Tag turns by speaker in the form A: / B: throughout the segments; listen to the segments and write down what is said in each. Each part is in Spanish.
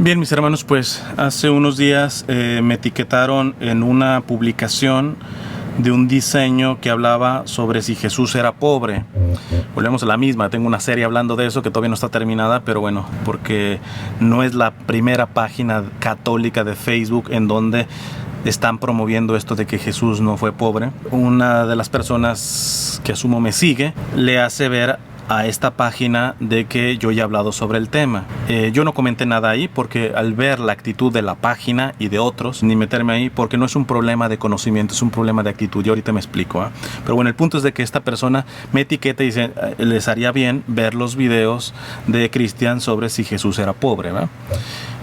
A: Bien, mis hermanos, pues hace unos días me etiquetaron en una publicación de un diseño que hablaba sobre si Jesús era pobre. Volvemos a la misma, tengo una serie hablando de eso que todavía no está terminada, pero bueno, porque no es la primera página católica de Facebook en donde están promoviendo esto de que Jesús no fue pobre. Una de las personas que asumo me sigue le hace ver a esta página de que yo ya he hablado sobre el tema. Yo no comenté nada ahí porque al ver la actitud de la página y de otros, ni meterme ahí, porque no es un problema de conocimiento, es un problema de actitud. Yo ahorita me explico, ¿eh? Pero bueno, el punto es de que esta persona me etiqueta y dice, les haría bien ver los videos de Cristian sobre si Jesús era pobre, ¿verdad?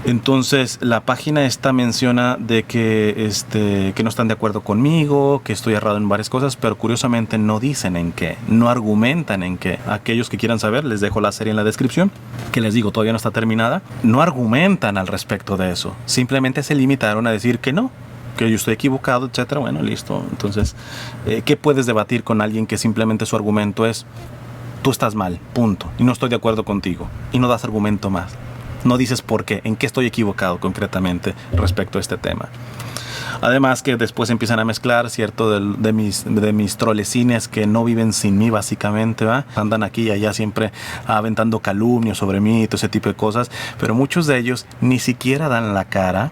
A: Entonces la página esta menciona de que no están de acuerdo conmigo, que estoy errado en varias cosas, pero curiosamente no dicen en qué, no argumentan en qué. Aquellos que quieran saber, les dejo la serie en la descripción, que les digo, todavía no está terminada. No argumentan al respecto de eso, simplemente se limitaron a decir que no, que yo estoy equivocado, etcétera. Bueno, listo. Entonces, ¿qué puedes debatir con alguien que simplemente su argumento es tú estás mal, punto, y no estoy de acuerdo contigo, y no das argumento más? No dices por qué, en qué estoy equivocado concretamente respecto a este tema. Además que después empiezan a mezclar, ¿cierto? De mis trolecines que no viven sin mí, básicamente, ¿va? Andan aquí y allá siempre aventando calumnios sobre mí y todo ese tipo de cosas. Pero muchos de ellos ni siquiera dan la cara.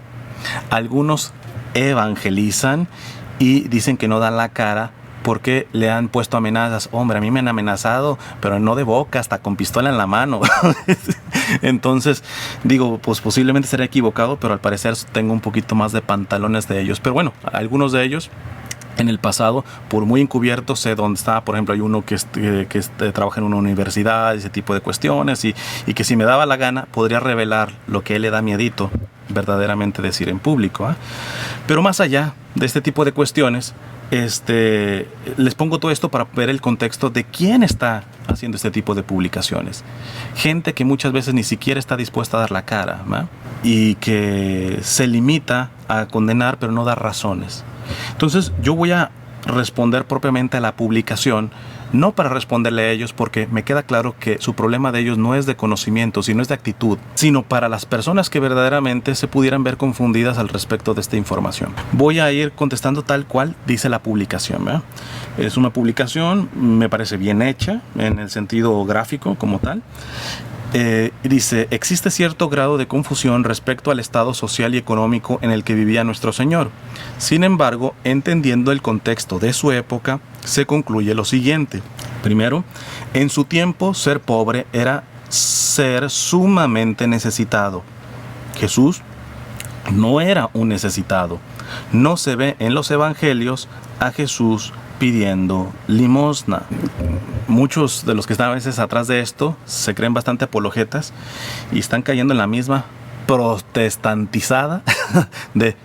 A: Algunos evangelizan y dicen que no dan la cara porque le han puesto amenazas. Hombre, a mí me han amenazado, pero no de boca, hasta con pistola en la mano. Entonces, digo, pues posiblemente seré equivocado, pero al parecer tengo un poquito más de pantalones de ellos. Pero bueno, algunos de ellos en el pasado, por muy encubiertos, sé dónde está. Por ejemplo, hay uno que trabaja en una universidad, ese tipo de cuestiones, y que si me daba la gana, podría revelar lo que él le da miedito verdaderamente decir en público, ¿eh? Pero más allá de este tipo de cuestiones, les pongo todo esto para ver el contexto de quién está haciendo este tipo de publicaciones. Gente que muchas veces ni siquiera está dispuesta a dar la cara, ¿no? Y que se limita a condenar pero no da razones. Entonces yo voy a responder propiamente a la publicación, no para responderle a ellos, porque me queda claro que su problema de ellos no es de conocimiento, sino es de actitud, sino para las personas que verdaderamente se pudieran ver confundidas al respecto de esta información. Voy a ir contestando tal cual dice la publicación, ¿verdad? Es una publicación, me parece bien hecha en el sentido gráfico como tal. Dice, existe cierto grado de confusión respecto al estado social y económico en el que vivía nuestro Señor. Sin embargo, entendiendo el contexto de su época, se concluye lo siguiente. Primero, en su tiempo, ser pobre era ser sumamente necesitado. Jesús no era un necesitado. No se ve en los evangelios a Jesús pidiendo limosna. Muchos de los que están a veces atrás de esto se creen bastante apologetas y están cayendo en la misma protestantizada de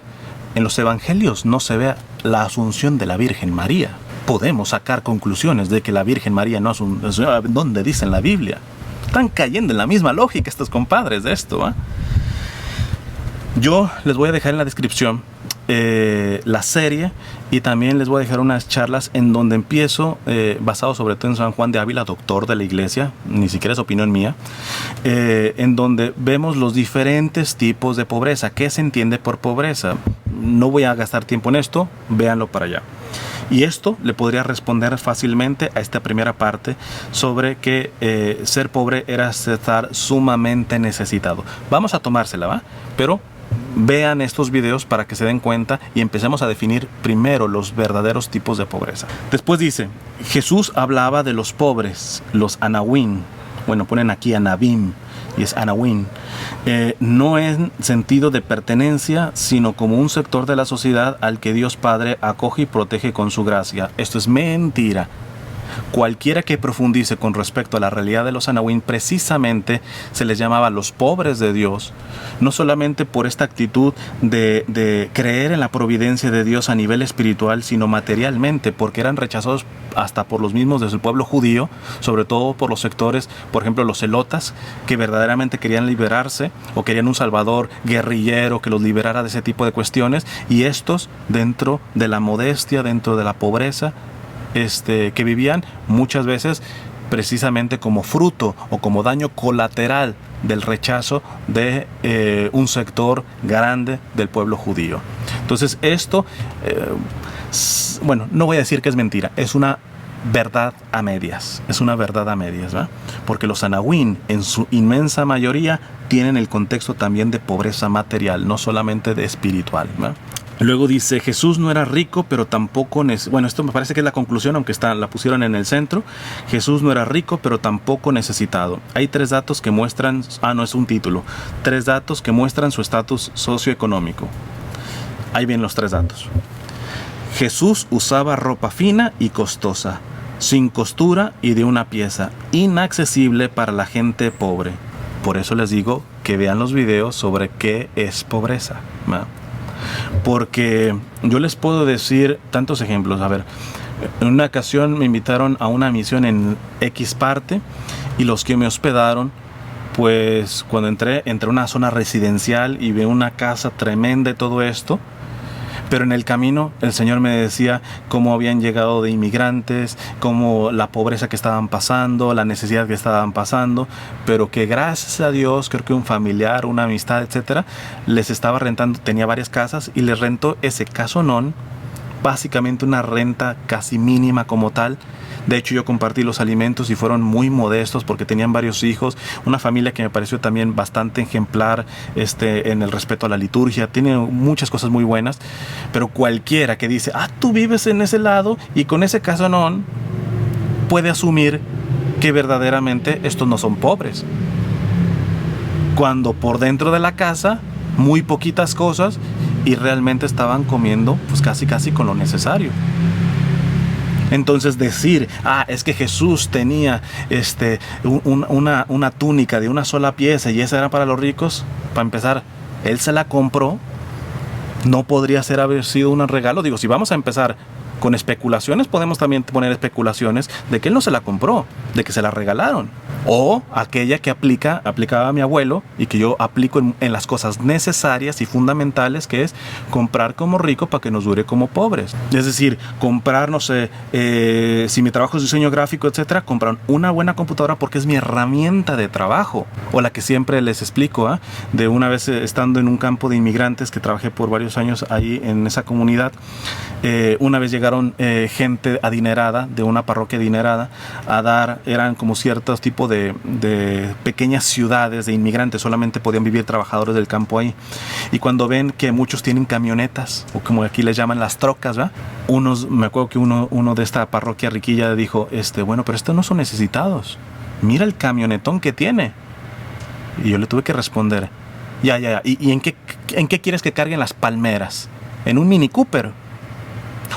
A: en los evangelios no se ve la asunción de la Virgen María. Podemos sacar conclusiones de que la Virgen María no es ¿dónde dice en la Biblia? Están cayendo en la misma lógica estos compadres de esto, ¿eh? Yo les voy a dejar en la descripción la serie, y también les voy a dejar unas charlas en donde empiezo, basado sobre todo en San Juan de Ávila, doctor de la iglesia, ni siquiera es opinión mía, en donde vemos los diferentes tipos de pobreza. ¿Qué se entiende por pobreza? No voy a gastar tiempo en esto, véanlo para allá. Y esto le podría responder fácilmente a esta primera parte sobre que ser pobre era estar sumamente necesitado. Vamos a tomársela, ¿va? Pero vean estos videos para que se den cuenta y empecemos a definir primero los verdaderos tipos de pobreza. Después dice, Jesús hablaba de los pobres, los anawim. Bueno, ponen aquí anabim y es anawim. No en sentido de pertenencia, sino como un sector de la sociedad al que Dios Padre acoge y protege con su gracia. Esto es mentira. Cualquiera que profundice con respecto a la realidad de los anawim, precisamente se les llamaba los pobres de Dios, no solamente por esta actitud de creer en la providencia de Dios a nivel espiritual, sino materialmente, porque eran rechazados hasta por los mismos del pueblo judío, sobre todo por los sectores, por ejemplo los celotas, que verdaderamente querían liberarse o querían un salvador guerrillero que los liberara de ese tipo de cuestiones, y estos, dentro de la modestia, dentro de la pobreza que vivían, muchas veces precisamente como fruto o como daño colateral del rechazo de un sector grande del pueblo judío. Entonces esto, bueno, no voy a decir que es mentira, es una verdad a medias, ¿verdad? Porque los anahuín en su inmensa mayoría tienen el contexto también de pobreza material, no solamente de espiritual, ¿verdad? Luego dice, Jesús no era rico, pero tampoco... Bueno, esto me parece que es la conclusión, aunque la pusieron en el centro. Jesús no era rico, pero tampoco necesitado. Hay 3 datos que muestran... no es un título. 3 datos que muestran su estatus socioeconómico. Ahí vienen los 3 datos. Jesús usaba ropa fina y costosa, sin costura y de una pieza, inaccesible para la gente pobre. Por eso les digo que vean los videos sobre qué es pobreza, ¿no? Porque yo les puedo decir tantos ejemplos. A ver, en una ocasión me invitaron a una misión en X parte y los que me hospedaron, pues cuando entré a una zona residencial y vi una casa tremenda y todo esto, pero en el camino el Señor me decía cómo habían llegado de inmigrantes, cómo la pobreza que estaban pasando, la necesidad que estaban pasando, pero que gracias a Dios, creo que un familiar, una amistad, etcétera, les estaba rentando, tenía varias casas y les rentó ese casonón, básicamente una renta casi mínima como tal. De hecho, yo compartí los alimentos y fueron muy modestos porque tenían varios hijos. Una familia que me pareció también bastante ejemplar en el respeto a la liturgia. Tiene muchas cosas muy buenas. Pero cualquiera que dice, tú vives en ese lado y con ese casonón, puede asumir que verdaderamente estos no son pobres. Cuando por dentro de la casa, muy poquitas cosas y realmente estaban comiendo pues casi con lo necesario. Entonces decir, es que Jesús tenía una túnica de una sola pieza y esa era para los ricos, para empezar, él se la compró, no podría haber sido un regalo. Digo, si vamos a empezar con especulaciones, podemos también poner especulaciones de que él no se la compró, de que se la regalaron. O aquella que aplicaba a mi abuelo y que yo aplico en las cosas necesarias y fundamentales, que es comprar como rico para que nos dure como pobres. Es decir, comprar, no sé, si mi trabajo es diseño gráfico, etcétera, comprar una buena computadora porque es mi herramienta de trabajo. O la que siempre les explico, de una vez estando en un campo de inmigrantes que trabajé por varios años ahí en esa comunidad, una vez llegaron gente adinerada, de una parroquia adinerada, a dar, eran como ciertos tipos de pequeñas ciudades de inmigrantes, solamente podían vivir trabajadores del campo ahí. Y cuando ven que muchos tienen camionetas, o como aquí les llaman las trocas, ¿verdad? Me acuerdo que uno de esta parroquia riquilla dijo, bueno, pero estos no son necesitados. Mira el camionetón que tiene. Y yo le tuve que responder, ya. ¿Y en qué quieres que carguen las palmeras? ¿En un Mini Cooper?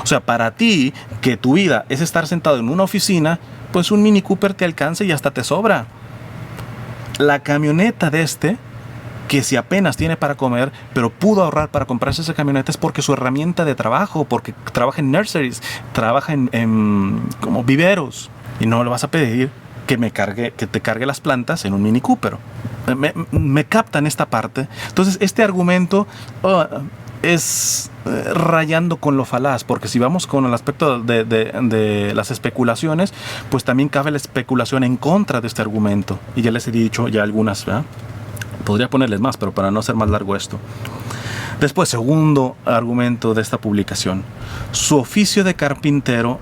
A: O sea, para ti, que tu vida es estar sentado en una oficina, pues un Mini Cooper te alcanza y hasta te sobra. La camioneta de que si apenas tiene para comer, pero pudo ahorrar para comprarse esa camioneta, es porque su herramienta de trabajo, porque trabaja en nurseries, trabaja en como viveros, y no le vas a pedir que te cargue las plantas en un Mini Cooper. Me captan esta parte. Entonces, este argumento es rayando con lo falaz, porque si vamos con el aspecto de las especulaciones, pues también cabe la especulación en contra de este argumento, y ya les he dicho ya algunas, ¿verdad? Podría ponerles más, pero para no hacer más largo esto. Después, segundo argumento de esta publicación: su oficio de carpintero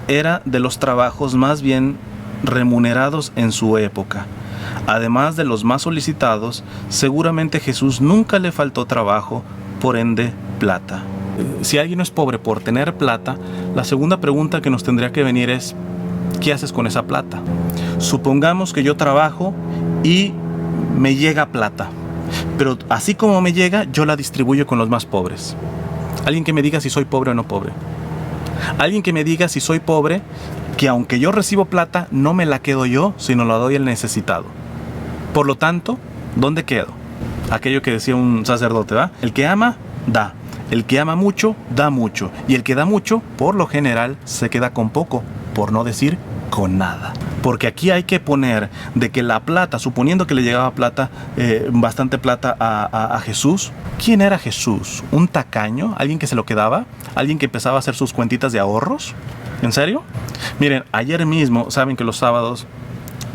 A: era de los trabajos más bien remunerados en su época. Además de los más solicitados, seguramente Jesús nunca le faltó trabajo, por ende plata. Si alguien no es pobre por tener plata, la segunda pregunta que nos tendría que venir es, ¿qué haces con esa plata? Supongamos que yo trabajo y me llega plata, pero así como me llega, yo la distribuyo con los más pobres. Alguien que me diga si soy pobre o no pobre. Alguien que me diga si soy pobre, que aunque yo recibo plata, no me la quedo yo, sino la doy al necesitado. Por lo tanto, ¿dónde quedo? Aquello que decía un sacerdote, ¿va? El que ama, da. El que ama mucho, da mucho. Y el que da mucho, por lo general, se queda con poco, por no decir con nada. Porque aquí hay que poner de que la plata, suponiendo que le llegaba plata, bastante plata a Jesús. ¿Quién era Jesús? ¿Un tacaño? ¿Alguien que se lo quedaba? ¿Alguien que empezaba a hacer sus cuentitas de ahorros? ¿En serio? Miren, ayer mismo, saben que los sábados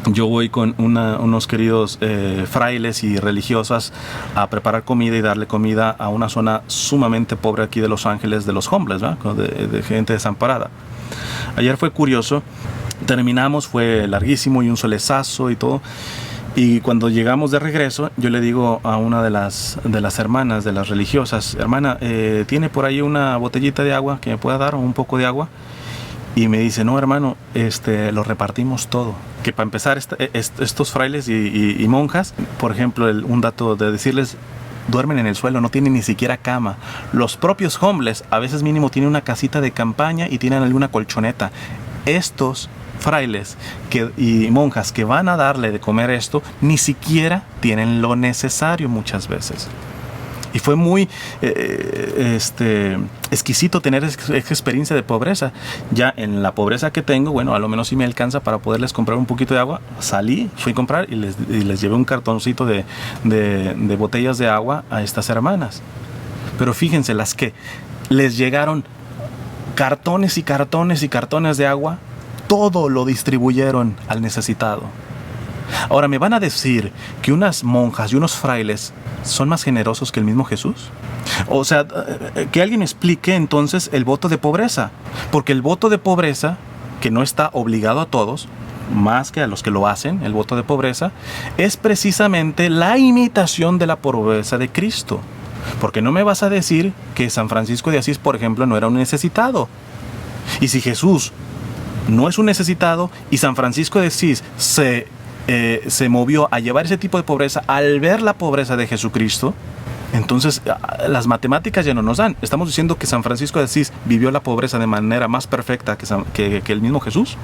A: yo voy con unos queridos frailes y religiosas a preparar comida y darle comida a una zona sumamente pobre aquí de Los Ángeles, de los homeless, ¿verdad? De gente desamparada. Ayer fue curioso, terminamos, fue larguísimo y un solezazo y todo. Y cuando llegamos de regreso, yo le digo a una de las hermanas, de las religiosas: hermana, ¿tiene por ahí una botellita de agua que me pueda dar, o un poco de agua? Y me dice: no, hermano, lo repartimos todo. Que para empezar, estos frailes y monjas, por ejemplo, un dato de decirles: duermen en el suelo, no tienen ni siquiera cama. Los propios homeless a veces mínimo tienen una casita de campaña y tienen alguna colchoneta. Estos frailes y monjas que van a darle de comer esto, ni siquiera tienen lo necesario muchas veces. Y fue muy exquisito tener esa experiencia de pobreza. Ya en la pobreza que tengo, bueno, a lo menos sí me alcanza para poderles comprar un poquito de agua. Salí, fui a comprar y les llevé un cartoncito de botellas de agua a estas hermanas. Pero fíjense, las que les llegaron cartones y cartones y cartones de agua, todo lo distribuyeron al necesitado. Ahora, ¿me van a decir que unas monjas y unos frailes son más generosos que el mismo Jesús? O sea, que alguien explique entonces el voto de pobreza. Porque el voto de pobreza, que no está obligado a todos, más que a los que lo hacen, el voto de pobreza, es precisamente la imitación de la pobreza de Cristo. Porque no me vas a decir que San Francisco de Asís, por ejemplo, no era un necesitado. Y si Jesús no es un necesitado y San Francisco de Asís se movió a llevar ese tipo de pobreza al ver la pobreza de Jesucristo, entonces las matemáticas ya no nos dan. Estamos diciendo que San Francisco de Asís vivió la pobreza de manera más perfecta que el mismo Jesús.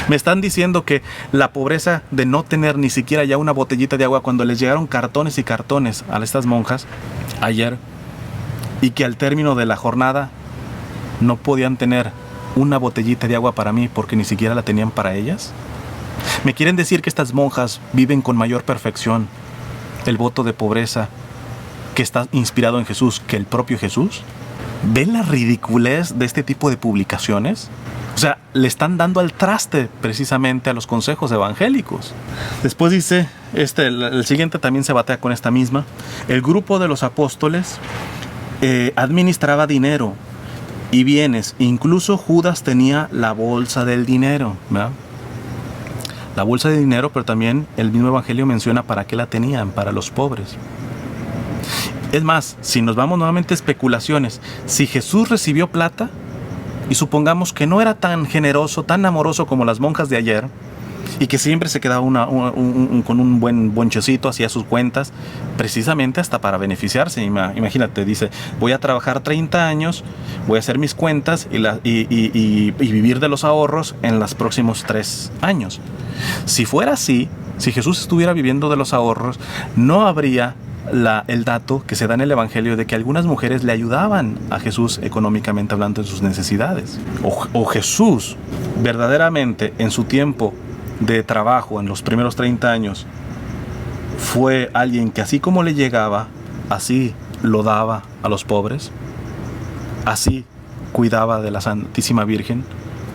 A: Me están diciendo que la pobreza de no tener ni siquiera ya una botellita de agua cuando les llegaron cartones y cartones a estas monjas ayer, y que al término de la jornada no podían tener una botellita de agua para mí porque ni siquiera la tenían para ellas. ¿Me quieren decir que estas monjas viven con mayor perfección el voto de pobreza que está inspirado en Jesús que el propio Jesús? ¿Ven la ridiculez de este tipo de publicaciones? O sea, le están dando al traste precisamente a los consejos evangélicos. Después dice, el siguiente también se batea con esta misma. El grupo de los apóstoles administraba dinero y bienes. Incluso Judas tenía la bolsa del dinero, ¿verdad? La bolsa de dinero, pero también el mismo evangelio menciona para qué la tenían: para los pobres. Es más, si nos vamos nuevamente a especulaciones, si Jesús recibió plata, y supongamos que no era tan generoso, tan amoroso como las monjas de ayer, y que siempre se quedaba con un buen bonchecito hacia sus cuentas, precisamente hasta para beneficiarse. Imagínate, dice: voy a trabajar 30 años, voy a hacer mis cuentas y vivir de los ahorros en los próximos 3 años. Si fuera así, si Jesús estuviera viviendo de los ahorros, no habría el dato que se da en el evangelio de que algunas mujeres le ayudaban a Jesús económicamente hablando en sus necesidades. O Jesús verdaderamente en su tiempo de trabajo, en los primeros 30 años, fue alguien que así como le llegaba, así lo daba a los pobres, así cuidaba de la Santísima Virgen,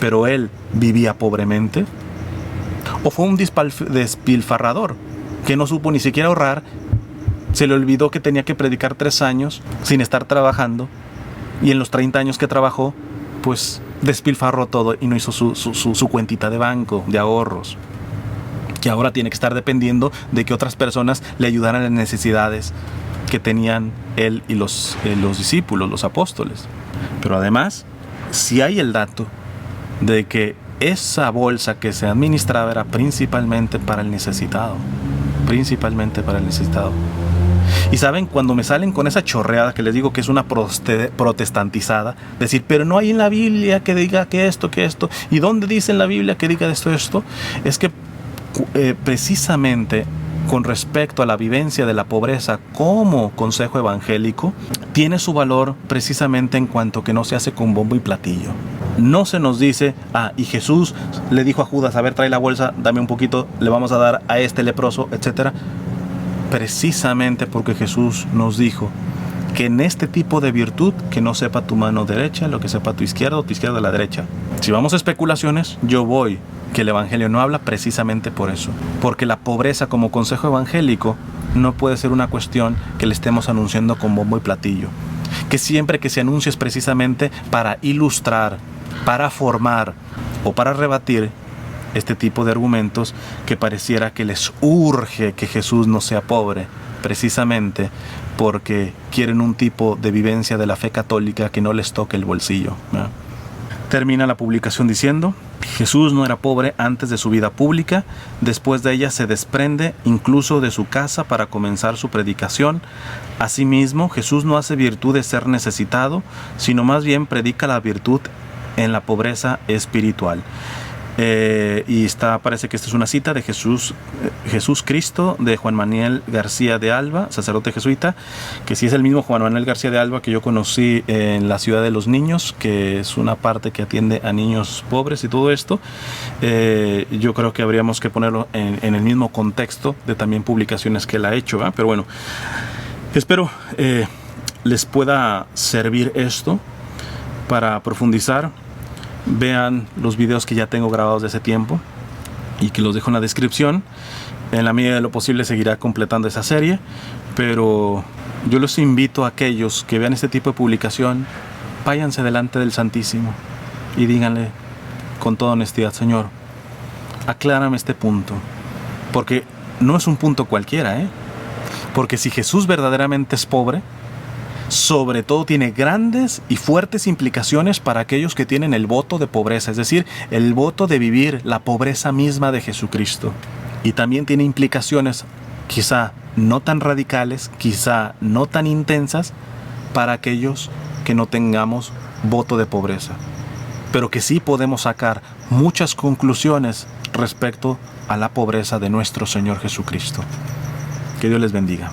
A: pero él vivía pobremente. O fue un despilfarrador que no supo ni siquiera ahorrar. Se le olvidó que tenía que predicar 3 años sin estar trabajando, y en los 30 años que trabajó, pues despilfarró todo y no hizo su cuentita de banco, de ahorros, que ahora tiene que estar dependiendo de que otras personas le ayudaran en las necesidades que tenían él y los discípulos, los apóstoles. Pero además, sí hay el dato de que esa bolsa que se administraba era principalmente para el necesitado. Principalmente para el necesitado. Y saben, cuando me salen con esa chorreada que les digo que es una protestantizada, decir, pero no hay en la Biblia que diga que esto, ¿y dónde dice en la Biblia que diga esto? Es que precisamente con respecto a la vivencia de la pobreza como consejo evangélico, tiene su valor precisamente en cuanto que no se hace con bombo y platillo. No se nos dice, y Jesús le dijo a Judas: a ver, trae la bolsa, dame un poquito, le vamos a dar a este leproso, etcétera. Precisamente porque Jesús nos dijo que en este tipo de virtud, que no sepa tu mano derecha lo que sepa tu izquierda, o tu izquierda la derecha. Si vamos a especulaciones, yo voy que el Evangelio no habla precisamente por eso. Porque la pobreza como consejo evangélico no puede ser una cuestión que le estemos anunciando con bombo y platillo. Que siempre que se anuncie es precisamente para ilustrar, para formar o para rebatir este tipo de argumentos que pareciera que les urge que Jesús no sea pobre, precisamente porque quieren un tipo de vivencia de la fe católica que no les toque el bolsillo, ¿no? Termina la publicación diciendo: Jesús no era pobre antes de su vida pública, después de ella se desprende incluso de su casa para comenzar su predicación. Asimismo, Jesús no hace virtud de ser necesitado, sino más bien predica la virtud en la pobreza espiritual. Parece que esta es una cita de Jesús Cristo, de Juan Manuel García de Alba, sacerdote jesuita, que sí es el mismo Juan Manuel García de Alba que yo conocí en la Ciudad de los Niños, que es una parte que atiende a niños pobres y todo esto. Yo creo que habríamos que ponerlo en el mismo contexto de también publicaciones que él ha hecho, ¿verdad? Pero bueno, espero les pueda servir esto para profundizar. Vean los videos que ya tengo grabados de ese tiempo y que los dejo en la descripción. En la medida de lo posible seguirá completando esa serie, pero yo los invito a aquellos que vean este tipo de publicación, váyanse delante del Santísimo y díganle con toda honestidad: Señor, aclárame este punto, porque no es un punto cualquiera, porque si Jesús verdaderamente es pobre, sobre todo tiene grandes y fuertes implicaciones para aquellos que tienen el voto de pobreza, es decir, el voto de vivir la pobreza misma de Jesucristo. Y también tiene implicaciones quizá no tan radicales, quizá no tan intensas, para aquellos que no tengamos voto de pobreza, pero que sí podemos sacar muchas conclusiones respecto a la pobreza de nuestro Señor Jesucristo. Que Dios les bendiga.